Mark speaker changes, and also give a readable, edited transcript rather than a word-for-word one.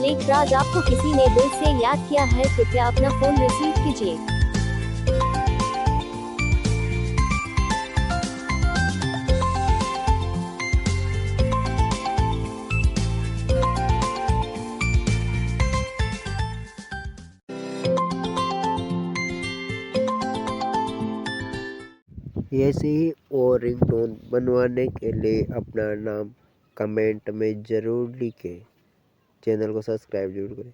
Speaker 1: सुनने के बाद आपको किसी ने दिल से याद किया है, कृपया अपना फोन रिसीव कीजिए।
Speaker 2: ऐसे ही और रिंगटोन बनवाने के लिए अपना नाम कमेंट में ज़रूर लिखें। चैनल को सब्सक्राइब जरूर करें।